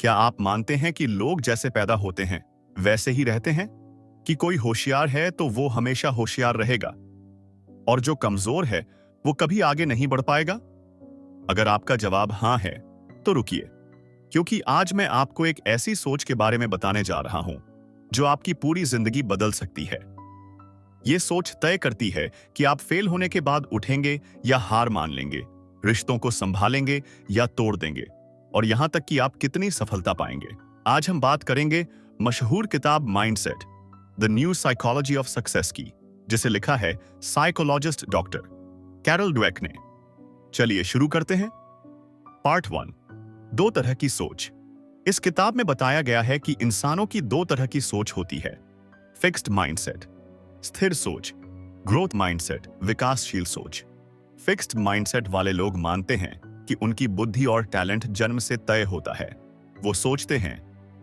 क्या आप मानते हैं कि लोग जैसे पैदा होते हैं वैसे ही रहते हैं? कि कोई होशियार है तो वो हमेशा होशियार रहेगा और जो कमजोर है वो कभी आगे नहीं बढ़ पाएगा? अगर आपका जवाब हाँ है तो रुकिए, क्योंकि आज मैं आपको एक ऐसी सोच के बारे में बताने जा रहा हूं जो आपकी पूरी जिंदगी बदल सकती है। ये सोच तय करती है कि आप फेल होने के बाद उठेंगे या हार मान लेंगे, रिश्तों को संभालेंगे या तोड़ देंगे, और यहां तक कि आप कितनी सफलता पाएंगे। आज हम बात करेंगे मशहूर किताब mindset, the new psychology of success की, जिसे लिखा है साइकोलॉजिस्ट डॉक्टर कैरल ड्वेक ने। चलिए शुरू करते हैं। पार्ट 1, दो तरह की सोच। इस किताब में बताया गया है कि इंसानों की दो तरह की सोच होती है: फिक्स्ड माइंडसेट, स्थिर सोच; ग्रोथ माइंडसेट, विकासशील सोच। फिक्स्ड माइंडसेट वाले लोग मानते हैं कि उनकी बुद्धि और टैलेंट जन्म से तय होता है। वो सोचते हैं,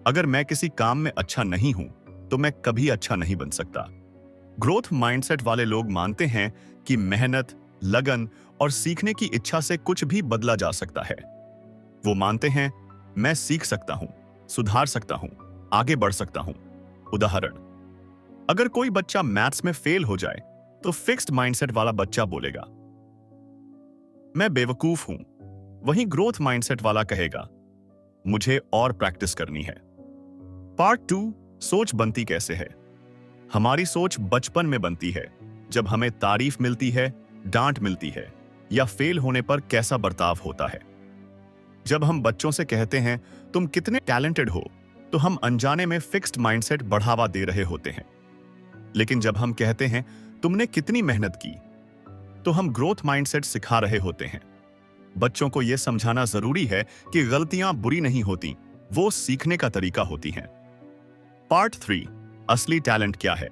अगर मैं किसी काम में अच्छा नहीं हूं तो मैं कभी अच्छा नहीं बन सकता। ग्रोथ माइंडसेट वाले लोग मानते हैं कि मेहनत, लगन और सीखने की इच्छा से कुछ भी बदला जा सकता है। वो मानते हैं, मैं सीख सकता हूं, सुधार सकता हूं, आगे बढ़ सकता हूं। उदाहरण, अगर कोई बच्चा मैथ्स में फेल हो जाए तो फिक्स्ड माइंडसेट वाला बच्चा बोलेगा, मैं बेवकूफ हूं। वहीं ग्रोथ माइंडसेट वाला कहेगा, मुझे और प्रैक्टिस करनी है। पार्ट 2, सोच बनती कैसे है। हमारी सोच बचपन में बनती है, जब हमें तारीफ मिलती है, डांट मिलती है, या फेल होने पर कैसा बर्ताव होता है। जब हम बच्चों से कहते हैं तुम कितने टैलेंटेड हो, तो हम अनजाने में फिक्स्ड माइंडसेट बढ़ावा दे रहे होते हैं। लेकिन जब हम कहते हैं तुमने कितनी मेहनत की, तो हम ग्रोथ माइंडसेट सिखा रहे होते हैं। बच्चों को यह समझाना जरूरी है कि गलतियां बुरी नहीं होती, वो सीखने का तरीका होती हैं। पार्ट 3, असली टैलेंट क्या है।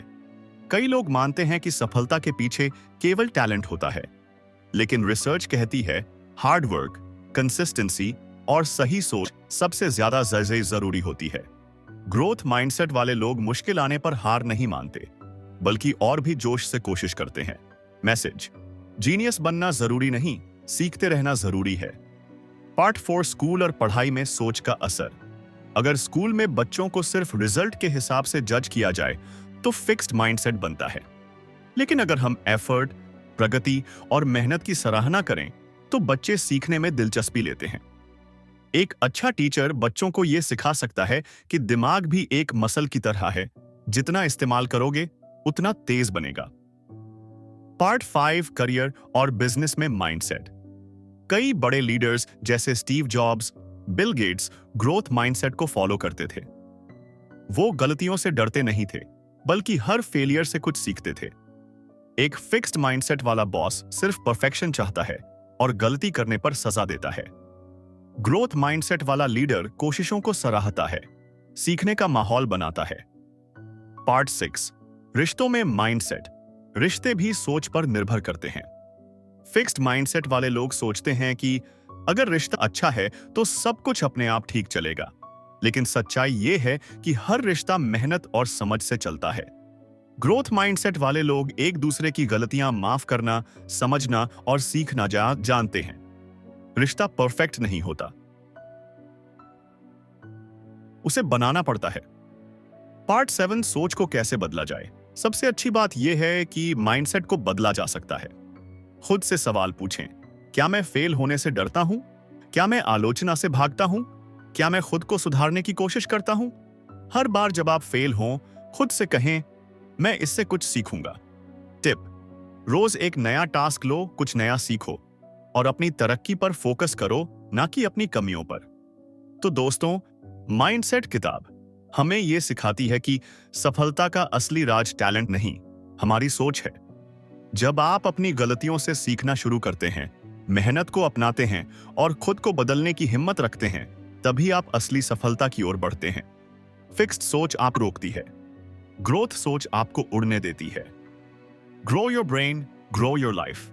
कई लोग मानते हैं कि सफलता के पीछे केवल टैलेंट होता है, लेकिन रिसर्च कहती है हार्ड वर्क, कंसिस्टेंसी और सही सोच सबसे ज्यादा जरूरी होती है। ग्रोथ माइंडसेट वाले लोग मुश्किल आने पर हार नहीं मानते, बल्कि और भी जोश से कोशिश करते हैं। मैसेज: जीनियस बनना जरूरी नहीं, सीखते रहना जरूरी है। पार्ट 4, स्कूल और पढ़ाई में सोच का असर। अगर स्कूल में बच्चों को सिर्फ रिजल्ट के हिसाब से जज किया जाए तो फिक्स्ड माइंडसेट बनता है। लेकिन अगर हम एफर्ट, प्रगति और मेहनत की सराहना करें तो बच्चे सीखने में दिलचस्पी लेते हैं। एक अच्छा टीचर बच्चों को यह सिखा सकता है कि दिमाग भी एक मसल की तरह है, जितना इस्तेमाल करोगे उतना तेज बनेगा। पार्ट 5, करियर और बिजनेस में माइंडसेट। कई बड़े लीडर्स जैसे Steve jobs, Bill Gates growth mindset को फॉलो करते थे। वो गलतियों से डरते नहीं थे, बल्कि हर फेलियर से कुछ सीखते थे। एक फिक्स्ड माइंडसेट वाला बॉस सिर्फ परफेक्शन चाहता है और गलती करने पर सजा देता है। ग्रोथ माइंडसेट वाला लीडर कोशिशों को सराहता है, सीखने का माहौल बनाता है। पार्ट 6, रिश्तों में माइंडसेट। रिश्ते भी सोच पर निर्भर करते हैं। फिक्स्ड माइंडसेट वाले लोग सोचते हैं कि अगर रिश्ता अच्छा है तो सब कुछ अपने आप ठीक चलेगा। लेकिन सच्चाई यह है कि हर रिश्ता मेहनत और समझ से चलता है। ग्रोथ माइंडसेट वाले लोग एक दूसरे की गलतियां माफ करना, समझना और सीखना जानते हैं। रिश्ता परफेक्ट नहीं होता, उसे बनाना पड़ता है। पार्ट 7, सोच को कैसे बदला जाए। सबसे अच्छी बात यह है कि माइंडसेट को बदला जा सकता है। खुद से सवाल पूछें, क्या मैं फेल होने से डरता हूं? क्या मैं आलोचना से भागता हूं? क्या मैं खुद को सुधारने की कोशिश करता हूं? हर बार जब आप फेल हों, खुद से कहें, मैं इससे कुछ सीखूंगा। टिप: रोज एक नया टास्क लो, कुछ नया सीखो और अपनी तरक्की पर फोकस करो, ना कि अपनी कमियों पर। तो दोस्तों, माइंडसेट किताब हमें यह सिखाती है कि सफलता का असली राज टैलेंट नहीं, हमारी सोच है। जब आप अपनी गलतियों से सीखना शुरू करते हैं, मेहनत को अपनाते हैं और खुद को बदलने की हिम्मत रखते हैं, तभी आप असली सफलता की ओर बढ़ते हैं। फिक्स्ड सोच आप रोकती है, ग्रोथ सोच आपको उड़ने देती है। Grow your brain, grow your life.